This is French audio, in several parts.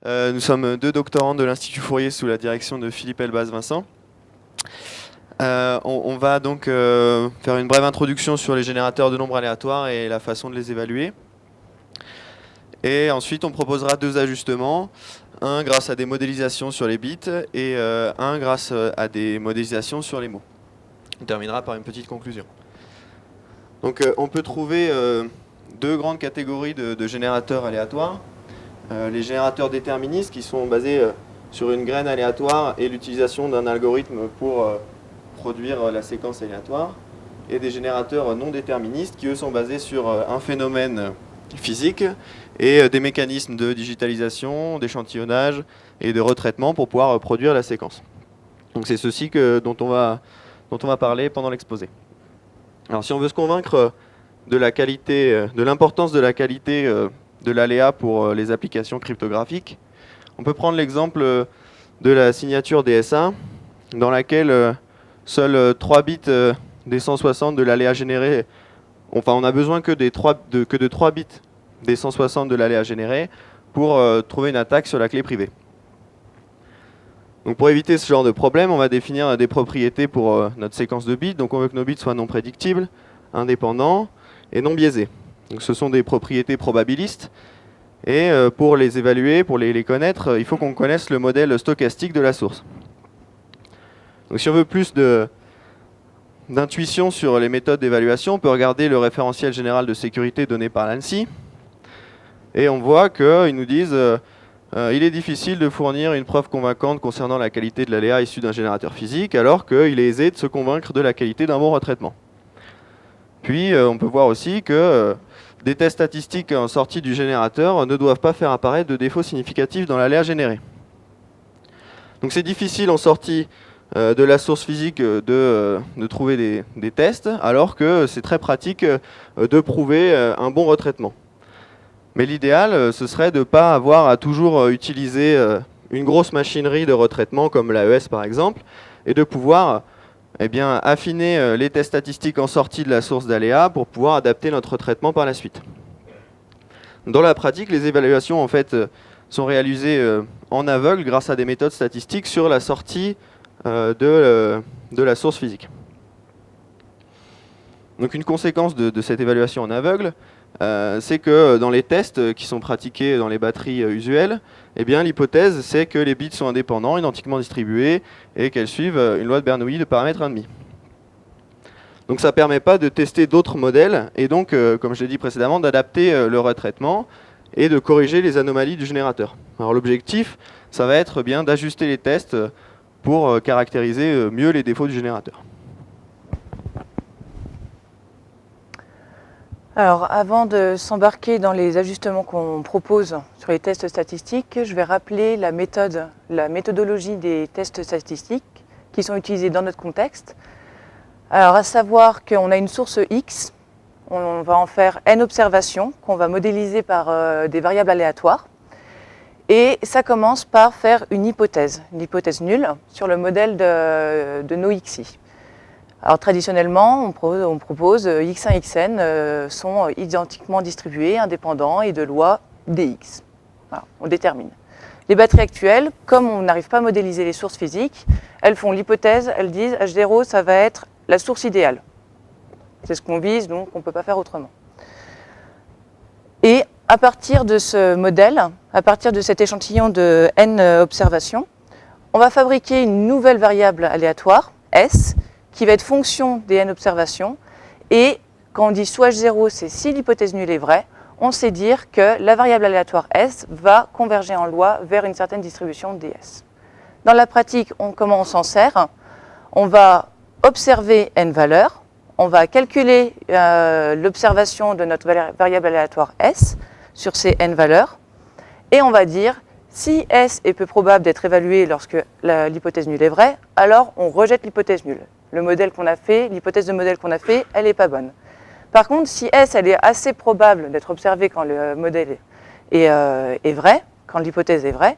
Nous sommes deux doctorants de l'Institut Fourier sous la direction de Philippe Elbaz-Vincent. On va donc faire une brève introduction sur les générateurs de nombres aléatoires et la façon de les évaluer. Et ensuite, on proposera deux ajustements, un grâce à des modélisations sur les bits et un grâce à des modélisations sur les mots. On terminera par une petite conclusion. Donc, on peut trouver deux grandes catégories de générateurs aléatoires. Les générateurs déterministes qui sont basés sur une graine aléatoire et l'utilisation d'un algorithme pour produire la séquence aléatoire, et des générateurs non déterministes qui eux sont basés sur un phénomène physique et des mécanismes de digitalisation, d'échantillonnage et de retraitement pour pouvoir produire la séquence. Donc c'est ceci dont on va parler pendant l'exposé. Alors si on veut se convaincre de la qualité, de l'importance de la qualité de l'aléa pour les applications cryptographiques, on peut prendre l'exemple de la signature DSA, dans laquelle seuls 3 bits des 160 de l'aléa généré, enfin on a besoin que de 3 bits des 160 de l'aléa généré pour trouver une attaque sur la clé privée. Donc pour éviter ce genre de problème, on va définir des propriétés pour notre séquence de bits. Donc on veut que nos bits soient non prédictibles, indépendants et non biaisés. Donc ce sont des propriétés probabilistes. Et pour les évaluer, pour les connaître, il faut qu'on connaisse le modèle stochastique de la source. Donc si on veut plus d'intuition sur les méthodes d'évaluation, on peut regarder le référentiel général de sécurité donné par l'ANSSI. Et on voit qu'ils nous disent il est difficile de fournir une preuve convaincante concernant la qualité de l'aléa issu d'un générateur physique, alors qu'il est aisé de se convaincre de la qualité d'un bon retraitement. Puis on peut voir aussi que des tests statistiques en sortie du générateur ne doivent pas faire apparaître de défauts significatifs dans l'aléa généré. Donc c'est difficile en sortie de la source physique de trouver des tests, alors que c'est très pratique de prouver un bon retraitement. Mais l'idéal, ce serait de ne pas avoir à toujours utiliser une grosse machinerie de retraitement comme l'AES par exemple, et de pouvoir affiner les tests statistiques en sortie de la source d'aléa pour pouvoir adapter notre retraitement par la suite. Dans la pratique, les évaluations en fait sont réalisées en aveugle grâce à des méthodes statistiques sur la sortie de la source physique. Donc une conséquence de cette évaluation en aveugle, c'est que dans les tests qui sont pratiqués dans les batteries usuelles, l'hypothèse c'est que les bits sont indépendants, identiquement distribués, et qu'elles suivent une loi de Bernoulli de paramètre 1,5. Donc ça ne permet pas de tester d'autres modèles, et donc, comme je l'ai dit précédemment, d'adapter le retraitement et de corriger les anomalies du générateur. Alors l'objectif, ça va être bien d'ajuster les tests pour caractériser mieux les défauts du générateur. Alors, avant de s'embarquer dans les ajustements qu'on propose sur les tests statistiques, je vais rappeler la méthodologie des tests statistiques qui sont utilisés dans notre contexte. Alors, à savoir qu'on a une source X, on va en faire n observations qu'on va modéliser par des variables aléatoires. Et ça commence par faire une hypothèse nulle sur le modèle de nos XI. Alors traditionnellement, on propose x1 xn sont identiquement distribués, indépendants et de loi dx. Voilà, on détermine. Les batteries actuelles, comme on n'arrive pas à modéliser les sources physiques, elles font l'hypothèse, elles disent H0 ça va être la source idéale. C'est ce qu'on vise, donc on ne peut pas faire autrement. Et à partir de ce modèle, à partir de cet échantillon de n observations, on va fabriquer une nouvelle variable aléatoire, S, qui va être fonction des n observations. Et quand on dit soit H0, c'est si l'hypothèse nulle est vraie, on sait dire que la variable aléatoire S va converger en loi vers une certaine distribution ds. Dans la pratique, comment on s'en sert? On va observer n valeurs, on va calculer l'observation de notre variable aléatoire S sur ces n valeurs, et on va dire si S est peu probable d'être évalué lorsque l'hypothèse nulle est vraie, alors on rejette l'hypothèse nulle. Le modèle qu'on a fait, l'hypothèse de modèle qu'on a fait, elle n'est pas bonne. Par contre, si S elle est assez probable d'être observée quand le modèle est vrai, quand l'hypothèse est vraie,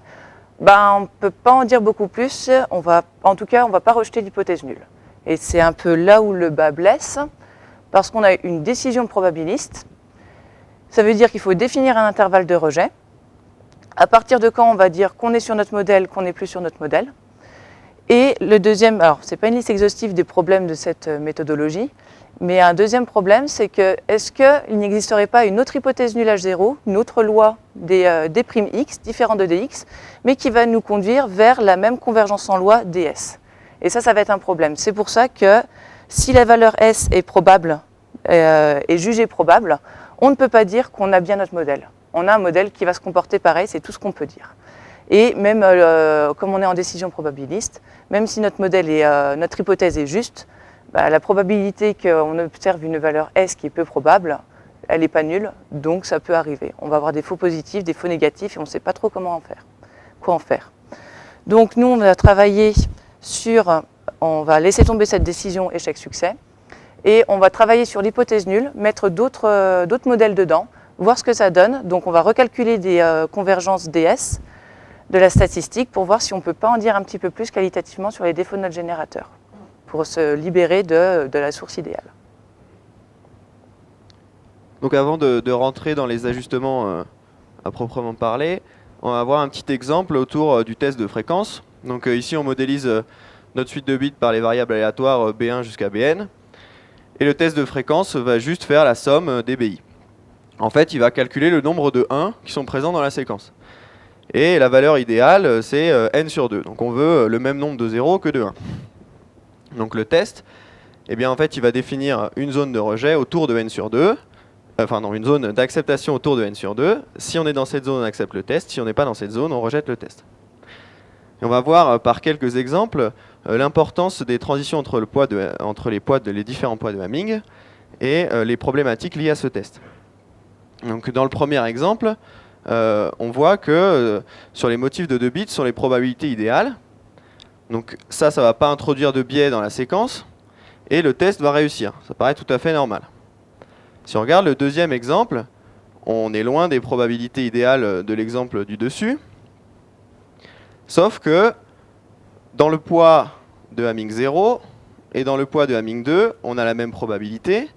on ne peut pas en dire beaucoup plus. En tout cas, on ne va pas rejeter l'hypothèse nulle. Et c'est un peu là où le bât blesse, parce qu'on a une décision probabiliste. Ça veut dire qu'il faut définir un intervalle de rejet. À partir de quand on va dire qu'on est sur notre modèle, qu'on n'est plus sur notre modèle. Et le deuxième, alors ce n'est pas une liste exhaustive des problèmes de cette méthodologie, mais un deuxième problème, c'est que est-ce qu'il n'existerait pas une autre hypothèse nulle H0, une autre loi des d'X, différente de dx, mais qui va nous conduire vers la même convergence en loi ds. Et ça va être un problème. C'est pour ça que si la valeur S est probable, est jugée probable, on ne peut pas dire qu'on a bien notre modèle. On a un modèle qui va se comporter pareil, c'est tout ce qu'on peut dire. Et même comme on est en décision probabiliste, même si notre modèle notre hypothèse est juste, la probabilité qu'on observe une valeur S qui est peu probable, elle n'est pas nulle, donc ça peut arriver. On va avoir des faux positifs, des faux négatifs, et on ne sait pas trop quoi en faire. Donc nous, on va travailler on va laisser tomber cette décision échec-succès, et on va travailler sur l'hypothèse nulle, mettre d'autres modèles dedans, voir ce que ça donne. Donc on va recalculer des convergences DS de la statistique pour voir si on ne peut pas en dire un petit peu plus qualitativement sur les défauts de notre générateur, pour se libérer de la source idéale. Donc avant de rentrer dans les ajustements à proprement parler, on va voir un petit exemple autour du test de fréquence. Donc ici on modélise notre suite de bits par les variables aléatoires B1 jusqu'à Bn. Et le test de fréquence va juste faire la somme des BI. En fait, il va calculer le nombre de 1 qui sont présents dans la séquence. Et la valeur idéale, c'est n sur 2. Donc on veut le même nombre de 0 que de 1. Donc le test, eh bien, en fait, il va définir une zone de rejet autour de n sur 2. Enfin non, une zone d'acceptation autour de n sur 2. Si on est dans cette zone, on accepte le test. Si on n'est pas dans cette zone, on rejette le test. Et on va voir par quelques exemples l'importance des transitions entre les différents poids de Hamming et les problématiques liées à ce test. Donc dans le premier exemple, on voit que sur les motifs de 2 bits sont les probabilités idéales. Donc ça ne va pas introduire de biais dans la séquence et le test va réussir. Ça paraît tout à fait normal. Si on regarde le deuxième exemple, on est loin des probabilités idéales de l'exemple du dessus. Sauf que dans le poids de Hamming 0 et dans le poids de Hamming 2, on a la même probabilité.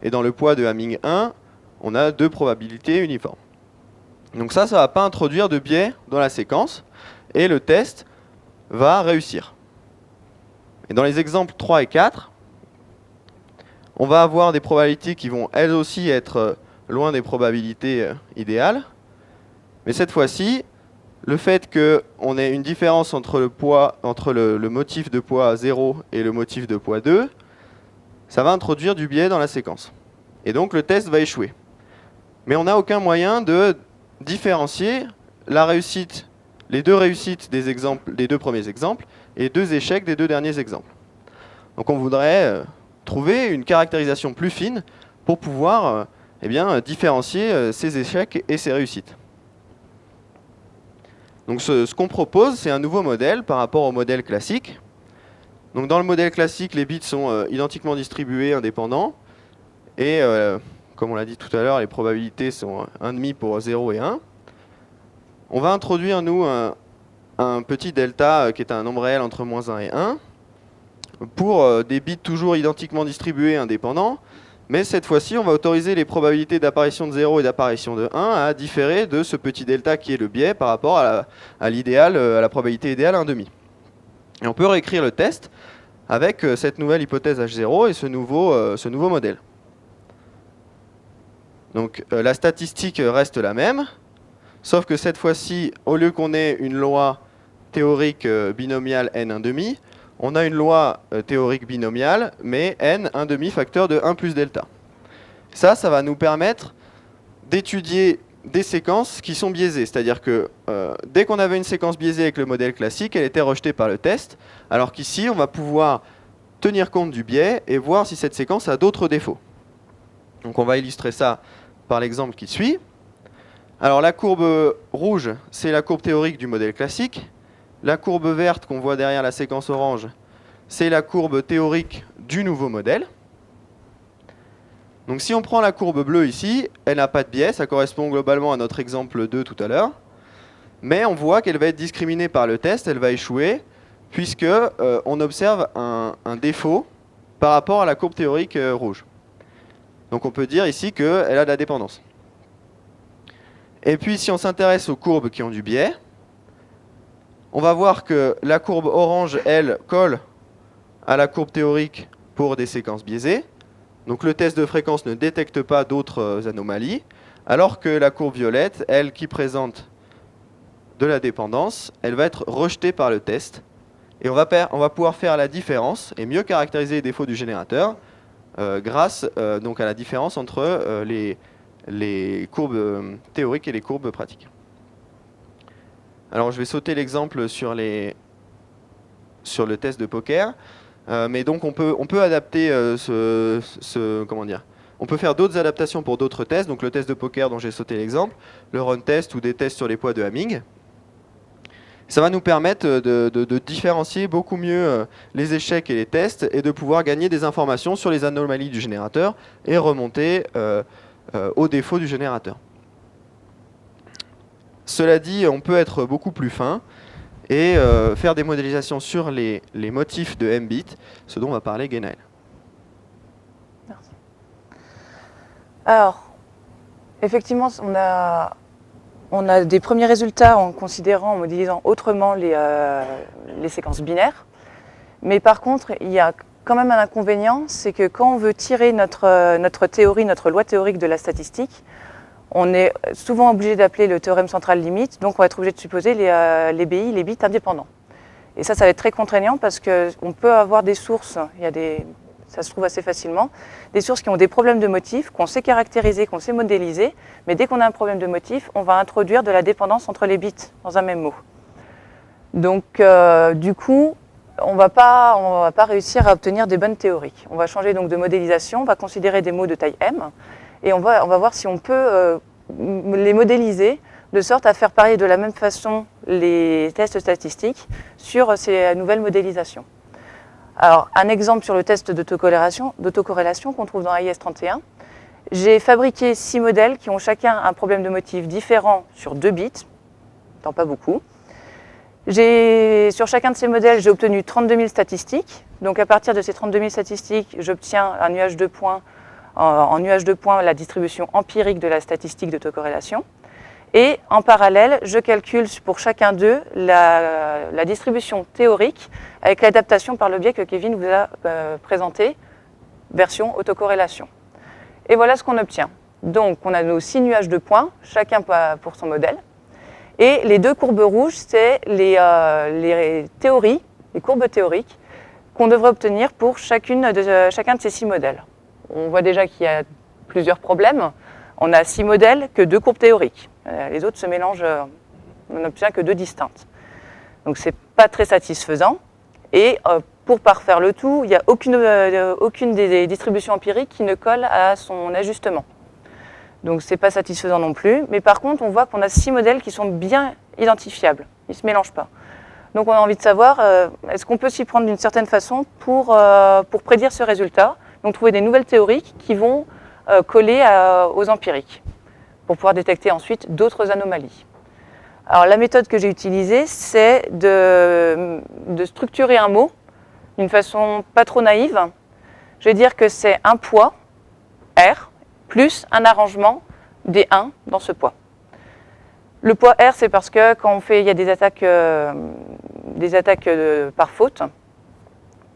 Et dans le poids de Hamming 1, on a 2 probabilités uniformes. Donc ça ne va pas introduire de biais dans la séquence. Et le test va réussir. Et dans les exemples 3 et 4, on va avoir des probabilités qui vont elles aussi être loin des probabilités idéales. Mais cette fois-ci, le fait qu'on ait une différence entre le motif de poids 0 et le motif de poids 2, ça va introduire du biais dans la séquence. Et donc le test va échouer. Mais on n'a aucun moyen de différencier les deux réussites des 2 premiers exemples et les 2 échecs des 2 derniers exemples. Donc on voudrait trouver une caractérisation plus fine pour pouvoir différencier ces échecs et ces réussites. Donc ce qu'on propose, c'est un nouveau modèle par rapport au modèle classique. Donc dans le modèle classique, les bits sont identiquement distribués, indépendants. Et comme on l'a dit tout à l'heure, les probabilités sont 1,5 pour 0 et 1. On va introduire, nous, un petit delta qui est un nombre réel entre -1 et 1 pour des bits toujours identiquement distribués, indépendants. Mais cette fois-ci, on va autoriser les probabilités d'apparition de 0 et d'apparition de 1 à différer de ce petit delta qui est le biais par rapport à l'idéal, à la probabilité idéale 1,5. Et on peut réécrire le test avec cette nouvelle hypothèse H0 et ce nouveau modèle. Donc la statistique reste la même, sauf que cette fois-ci, au lieu qu'on ait une loi théorique binomiale n1,5, on a une loi théorique binomiale, mais n 1,5 facteur de 1 plus delta. Ça va nous permettre d'étudier des séquences qui sont biaisées. C'est-à-dire que dès qu'on avait une séquence biaisée avec le modèle classique, elle était rejetée par le test, alors qu'ici, on va pouvoir tenir compte du biais et voir si cette séquence a d'autres défauts. Donc on va illustrer ça par l'exemple qui suit. Alors la courbe rouge, c'est la courbe théorique du modèle classique. La courbe verte qu'on voit derrière la séquence orange, c'est la courbe théorique du nouveau modèle. Donc si on prend la courbe bleue ici, elle n'a pas de biais, ça correspond globalement à notre exemple 2 tout à l'heure. Mais on voit qu'elle va être discriminée par le test, elle va échouer, puisque on observe un défaut par rapport à la courbe théorique rouge. Donc on peut dire ici qu'elle a de la dépendance. Et puis si on s'intéresse aux courbes qui ont du biais, on va voir que la courbe orange, elle, colle à la courbe théorique pour des séquences biaisées. Donc le test de fréquence ne détecte pas d'autres anomalies, alors que la courbe violette, elle, qui présente de la dépendance, elle va être rejetée par le test. Et on va pouvoir faire la différence et mieux caractériser les défauts du générateur grâce donc à la différence entre les courbes théoriques et les courbes pratiques. Alors je vais sauter l'exemple sur le test de poker, mais donc on peut adapter comment dire, on peut faire d'autres adaptations pour d'autres tests, donc le test de poker dont j'ai sauté l'exemple, le run test ou des tests sur les poids de Hamming. Ça va nous permettre de différencier beaucoup mieux les échecs et les tests et de pouvoir gagner des informations sur les anomalies du générateur et remonter aux défauts du générateur. Cela dit, on peut être beaucoup plus fin et faire des modélisations sur les motifs de M-bit, ce dont va parler Genaël. Merci. Alors, effectivement, on a des premiers résultats en modélisant autrement les séquences binaires. Mais par contre, il y a quand même un inconvénient, c'est que quand on veut tirer notre théorie, notre loi théorique de la statistique, on est souvent obligé d'appeler le théorème central limite, donc on va être obligé de supposer les BI, les bits indépendants. Et ça va être très contraignant parce qu'on peut avoir des sources, ça se trouve assez facilement, des sources qui ont des problèmes de motifs, qu'on sait caractériser, qu'on sait modéliser, mais dès qu'on a un problème de motif, on va introduire de la dépendance entre les bits dans un même mot. Donc du coup, on va pas réussir à obtenir des bonnes théories. On va changer donc de modélisation, on va considérer des mots de taille M, et on va voir si on peut les modéliser de sorte à faire parler de la même façon les tests statistiques sur ces nouvelles modélisations. Alors, un exemple sur le test d'autocorrélation qu'on trouve dans AIS 31. J'ai fabriqué 6 modèles qui ont chacun un problème de motif différent sur 2 bits, tant pas beaucoup. Sur chacun de ces modèles, j'ai obtenu 32 000 statistiques. Donc à partir de ces 32 000 statistiques, j'obtiens un nuage de points, en nuage de points la distribution empirique de la statistique d'autocorrélation. Et en parallèle, je calcule pour chacun d'eux la distribution théorique avec l'adaptation par le biais que Kevin vous a présenté, version autocorrélation. Et voilà ce qu'on obtient. Donc on a nos 6 nuages de points, chacun pour son modèle. Et les 2 courbes rouges, c'est les théories, les courbes théoriques qu'on devrait obtenir pour chacun de ces 6 modèles. On voit déjà qu'il y a plusieurs problèmes. On a 6 modèles que 2 courbes théoriques. Les autres se mélangent, on n'obtient que 2 distinctes. Donc c'est pas très satisfaisant. Et pour parfaire le tout, il n'y a aucune des distributions empiriques qui ne colle à son ajustement. Donc c'est pas satisfaisant non plus. Mais par contre, on voit qu'on a 6 modèles qui sont bien identifiables. Ils ne se mélangent pas. Donc on a envie de savoir, est-ce qu'on peut s'y prendre d'une certaine façon pour prédire ce résultat, donc trouver des nouvelles théories qui vont coller aux empiriques, pour pouvoir détecter ensuite d'autres anomalies. Alors la méthode que j'ai utilisée, c'est de structurer un mot d'une façon pas trop naïve. Je vais dire que c'est un poids, R, plus un arrangement des 1 dans ce poids. Le poids R, c'est parce que quand il y a des attaques par faute,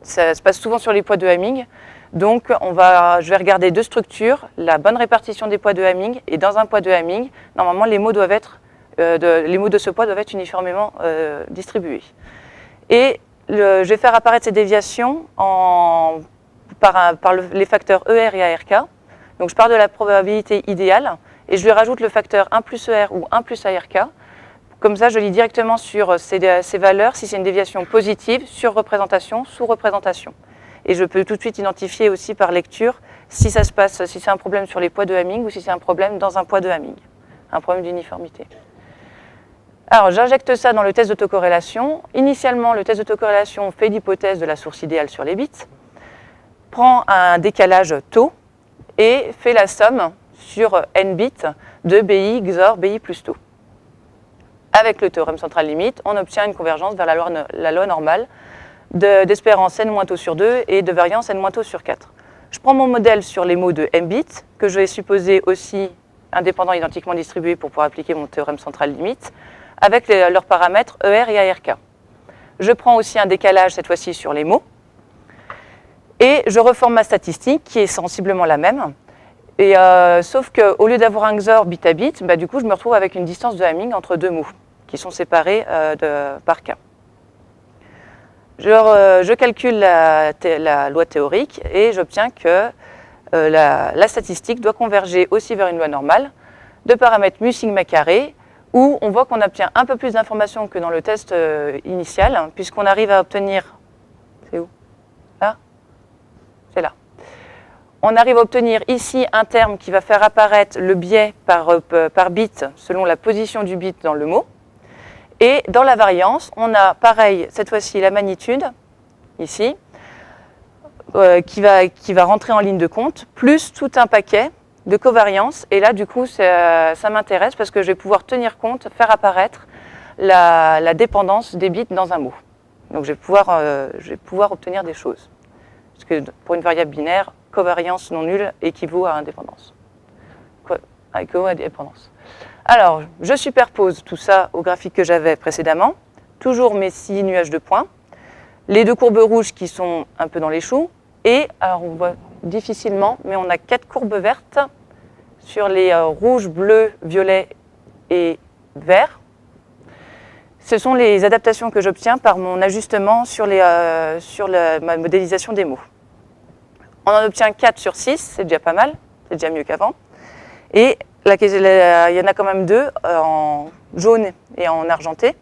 ça se passe souvent sur les poids de Hamming. Donc je vais regarder 2 structures, la bonne répartition des poids de Hamming, et dans un poids de Hamming, normalement les mots de ce poids doivent être uniformément distribués. Et je vais faire apparaître ces déviations par les facteurs ER et ARK. Donc je pars de la probabilité idéale et je lui rajoute le facteur 1 plus ER ou 1 plus ARK. Comme ça, je lis directement sur ces valeurs si c'est une déviation positive, sur-représentation, sous-représentation. Et je peux tout de suite identifier aussi par lecture si ça se passe, si c'est un problème sur les poids de Hamming ou si c'est un problème dans un poids de Hamming, un problème d'uniformité. Alors j'injecte ça dans le test d'autocorrélation. Initialement, le test d'autocorrélation fait l'hypothèse de la source idéale sur les bits, prend un décalage taux et fait la somme sur n bits de BI XOR BI plus taux. Avec le théorème central limite, on obtient une convergence vers la loi normale d'espérance n moins taux sur 2 et de variance n moins taux sur 4. Je prends mon modèle sur les mots de m bits, que je vais supposer aussi indépendants identiquement distribués pour pouvoir appliquer mon théorème central limite, avec leurs paramètres ER et ARK. Je prends aussi un décalage, cette fois-ci, sur les mots, et je reforme ma statistique, qui est sensiblement la même, et, sauf qu'au lieu d'avoir un XOR bit à bit, du coup, je me retrouve avec une distance de Hamming entre deux mots, qui sont séparés par K. Je calcule la loi théorique, et j'obtiens que la statistique doit converger aussi vers une loi normale de paramètres mu sigma carré, où on voit qu'on obtient un peu plus d'informations que dans le test initial, puisqu'on arrive à obtenir... C'est où? Là? C'est là. On arrive à obtenir ici un terme qui va faire apparaître le biais par bit selon la position du bit dans le mot. Et dans la variance, on a pareil, cette fois-ci, la magnitude, ici, qui va rentrer en ligne de compte, plus tout un paquet de covariance. Et là, du coup, ça m'intéresse parce que je vais pouvoir tenir compte, faire apparaître la dépendance des bits dans un mot. Donc, je vais pouvoir obtenir des choses. Parce que pour une variable binaire, covariance non nulle équivaut à indépendance. Équivaut à dépendance. Alors, je superpose tout ça au graphique que j'avais précédemment. Toujours mes 6 nuages de points. Les 2 courbes rouges qui sont un peu dans les choux. Et, alors on voit difficilement, mais on a 4 courbes vertes sur les rouges, bleus, violets et verts. Ce sont les adaptations que j'obtiens par mon ajustement sur ma modélisation des mots. On en obtient 4 sur 6, c'est déjà pas mal, c'est déjà mieux qu'avant. Et il y en a quand même 2 en jaune et en argenté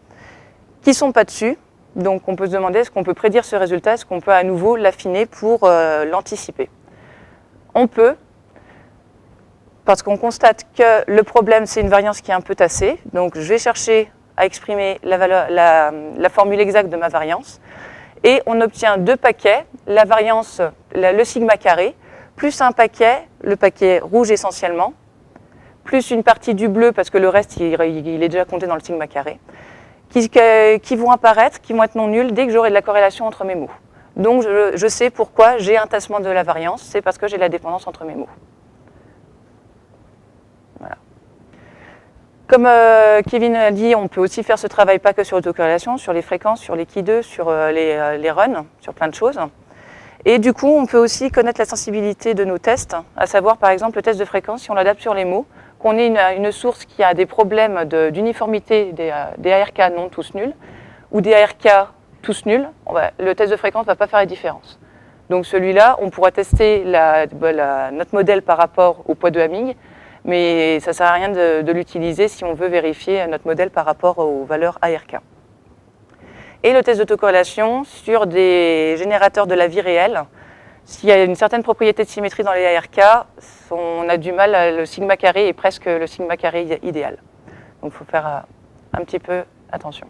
qui ne sont pas dessus. Donc on peut se demander est-ce qu'on peut prédire ce résultat, est-ce qu'on peut à nouveau l'affiner pour l'anticiper. On peut, parce qu'on constate que le problème c'est une variance qui est un peu tassée. Donc je vais chercher à exprimer la formule exacte de ma variance. Et on obtient 2 paquets, la variance, le sigma carré, plus un paquet, le paquet rouge essentiellement, plus une partie du bleu, parce que le reste, il est déjà compté dans le sigma carré, qui vont apparaître, qui vont être non nuls dès que j'aurai de la corrélation entre mes mots. Donc, je sais pourquoi j'ai un tassement de la variance, c'est parce que j'ai la dépendance entre mes mots. Voilà. Comme Kevin a dit, on peut aussi faire ce travail pas que sur l'autocorrélation, sur les fréquences, sur les key2, sur les runs, sur plein de choses. Et du coup, on peut aussi connaître la sensibilité de nos tests, à savoir par exemple le test de fréquence, si on l'adapte sur les mots, qu'on ait une source qui a des problèmes d'uniformité des ARK non tous nuls, ou des ARK tous nuls, le test de fréquence ne va pas faire la différence. Donc celui-là, on pourra tester notre modèle par rapport au poids de Hamming, mais ça ne sert à rien de l'utiliser si on veut vérifier notre modèle par rapport aux valeurs ARK. Et le test d'autocorrélation sur des générateurs de la vie réelle. S'il y a une certaine propriété de symétrie dans les ARK, on a du mal, le sigma carré est presque le sigma carré idéal. Donc il faut faire un petit peu attention.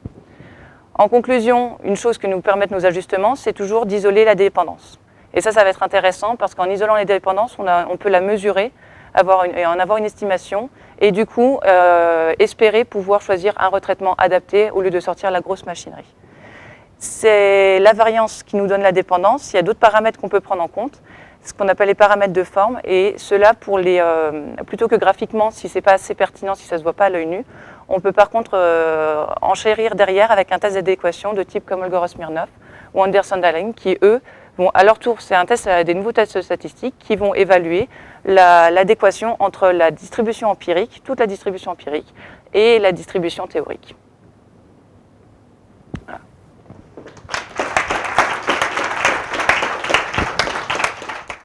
En conclusion, une chose que nous permettent nos ajustements, c'est toujours d'isoler la dépendance. Et ça va être intéressant parce qu'en isolant les dépendances, on peut la mesurer, en avoir une estimation, et du coup, espérer pouvoir choisir un retraitement adapté au lieu de sortir la grosse machinerie. C'est la variance qui nous donne la dépendance. Il y a d'autres paramètres qu'on peut prendre en compte, ce qu'on appelle les paramètres de forme, et cela, plutôt que graphiquement, si ce n'est pas assez pertinent, si ça ne se voit pas à l'œil nu, on peut par contre enchérir derrière avec un test d'adéquation de type Kolmogorov-Smirnov ou Anderson-Dahlen, qui eux, vont à leur tour, c'est un test, des nouveaux tests statistiques qui vont évaluer l'adéquation entre la distribution empirique, toute la distribution empirique, et la distribution théorique.